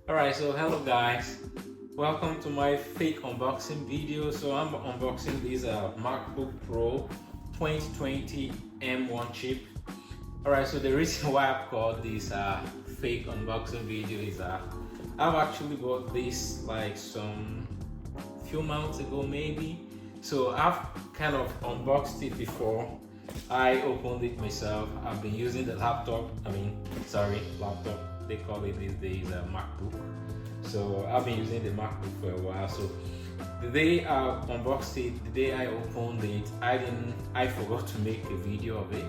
Alright, so hello guys, welcome to my fake unboxing video. So I'm unboxing this Macbook Pro 2020 M1 chip. Alright, so the reason why I've called this fake unboxing video is I've actually bought this like some few months ago maybe. So I've kind of unboxed it before. I opened it myself. I've been using the laptop, laptop, they call it these days a MacBook. So I've been using the MacBook for a while. So the day I unboxed it, the day I opened it, I forgot to make a video of it.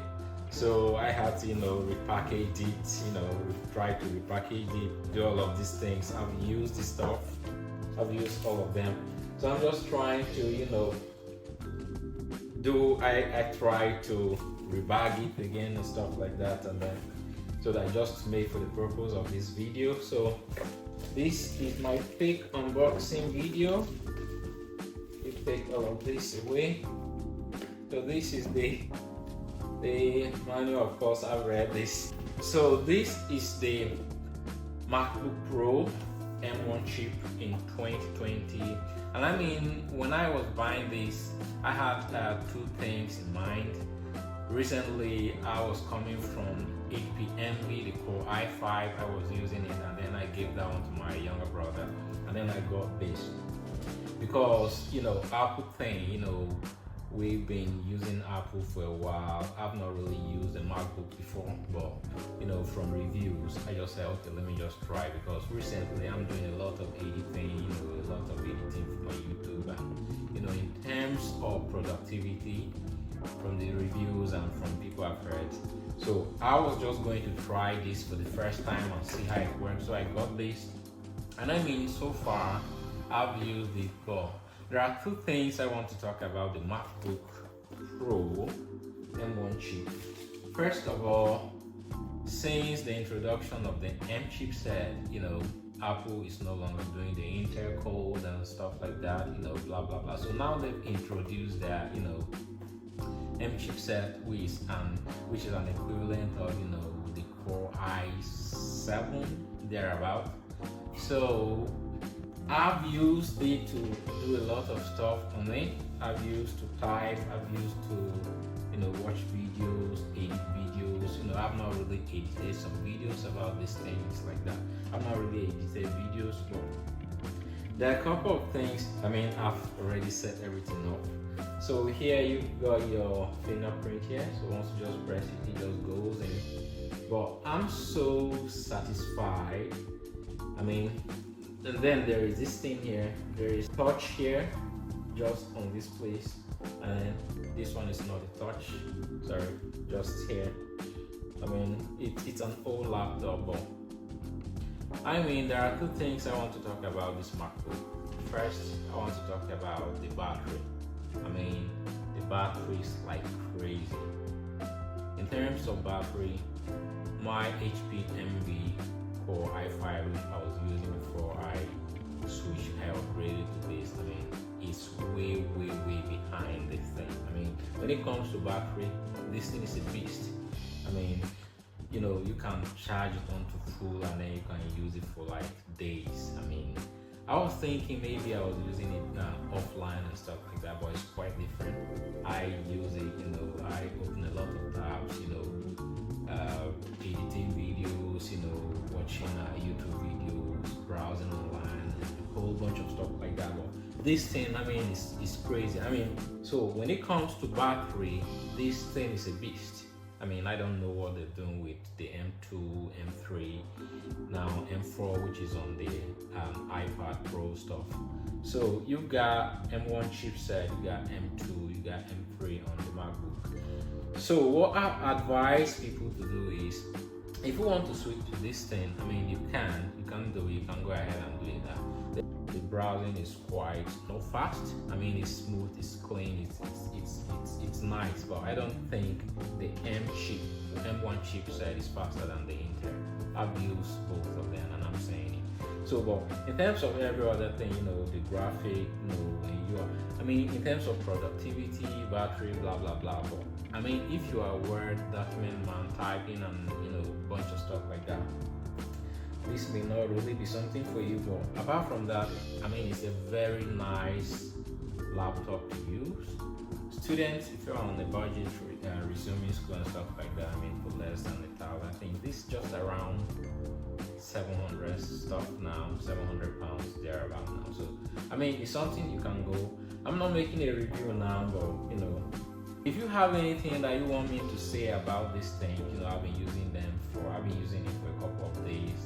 So I had to, repackage it, try to repackage it, do all of these things. I've used this stuff, I've used all of them. So I'm just trying to, I try to rebag it again and stuff like that, and then so that I just made for the purpose of this video. So this is my fake unboxing video. You take all of this away. So this is the manual. Of course I've read this. So this is the MacBook Pro M1 chip in 2020, and I mean, when I was buying this, I had two things in mind. Recently I was coming from HP Envy, the Core i5. I was using it, and then I gave that one to my younger brother, and then I got this because Apple thing, we've been using Apple for a while. I've not really used a MacBook before, but from reviews I just said, okay, let me just try, because recently I'm doing a lot of editing, a lot of editing for my YouTube, and in terms of productivity, from the reviews and from people I've heard. So I was just going to try this for the first time and see how it works. So I got this, and I mean, so far I've used it, but there are two things I want to talk about the MacBook Pro M1 chip. First of all, since the introduction of the M chipset, Apple is no longer doing the Intel code and stuff like that, blah blah blah. So now they've introduced their, M chipset, which is an equivalent of the Core i7 thereabout. So I've used it to do a lot of stuff on it. I've used to type, I've used to watch videos, edit videos. I've not really edited some videos about these things like that. I've not really edited videos, but there are a couple of things. I've already set everything up. So here you've got your fingerprint here. So once you just press it, it just goes in. But I'm so satisfied. And then there is this thing here. There is touch here, just on this place, and this one is not a touch. Sorry, just here. It's an old laptop, but there are two things I want to talk about this MacBook. First, I want to talk about the battery. The battery is like crazy. In terms of battery, my HP Envy Core i5, which I was using before I upgraded to this, it's way behind this thing. When it comes to battery, this thing is a beast. You can charge it onto full, and then you can use it for like days. I was thinking maybe I was using it offline and stuff like that, but it's quite different. I use it, I open a lot of tabs, editing videos, watching YouTube videos, browsing online, a whole bunch of stuff like that. But this thing, is crazy. So when it comes to battery, this thing is a beast. I don't know what they're doing with the M2, M3, now M4, which is on the iPad Pro stuff. So you've got M1 chipset, you got M2, you got M3 on the MacBook. So what I advise people to do is, if you want to switch to this thing, you can do it. You can go ahead and do it. The browsing is quite fast. It's smooth, it's clean, it's nice, but I don't think the M1 chipset is faster than the Intel. I've used both of them, and I'm saying it. So, but in terms of every other thing, the graphic, in terms of productivity, battery, blah blah blah. But if you are a Word document man, typing and a bunch of stuff like that, this may not really be something for you, but apart from that, I mean, it's a very nice laptop to use. Students, if you're on a budget, resuming school and stuff like that, I mean, for less than £1,000, I think this is just around 700 stuff now, 700 pounds thereabout now. So I mean, it's something you can go. I'm not making a review now, but you know, if you have anything that you want me to say about this thing, you know, I've been using it for a couple of days,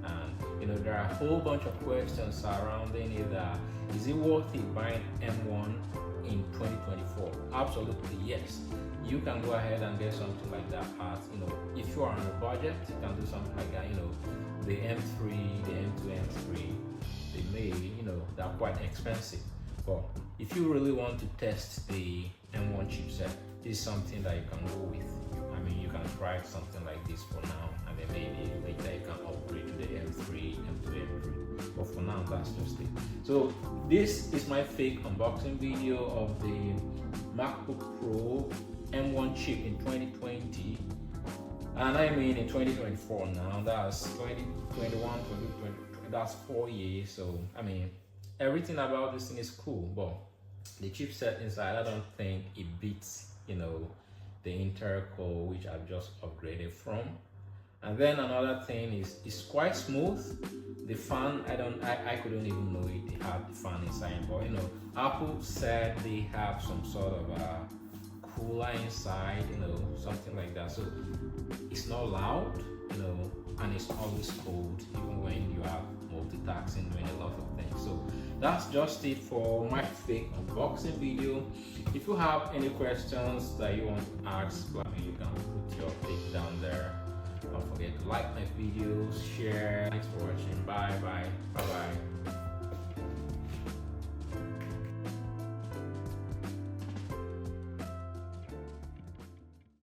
and you know, there are a whole bunch of questions surrounding it. Is it worth it buying M1 in 2024? Absolutely yes. You can go ahead and get something like that at, you know, if you are on a budget, you can do something like that. You know, the M3, the M2, M3, they may, you know, they're quite expensive. But if you really want to test the M1 chipset, this is something that you can go with. I mean, you can try something like this for now, and then maybe later you can upgrade to the M3, M2, M3. But for now, that's just it. So this is my fake unboxing video of the MacBook Pro M1 chip in 2020, and I mean in 2024 now. That's 2021, 2020, that's 4 years. So I mean, everything about this thing is cool, but the chipset inside, I don't think it beats, you know, the Intel Core which I've just upgraded from. And then another thing is it's quite smooth. The fan, I couldn't even know it had the fan inside, but you know, Apple said they have some sort of a cooler inside, you know, something like that. So it's not loud, you know, and it's always cold even when you are multitasking, doing a lot of things. So that's just it for my fake unboxing video. If you have any questions that you want to ask, I mean, you can put your take down there. Don't forget to like my videos, share. Thanks for watching. Bye.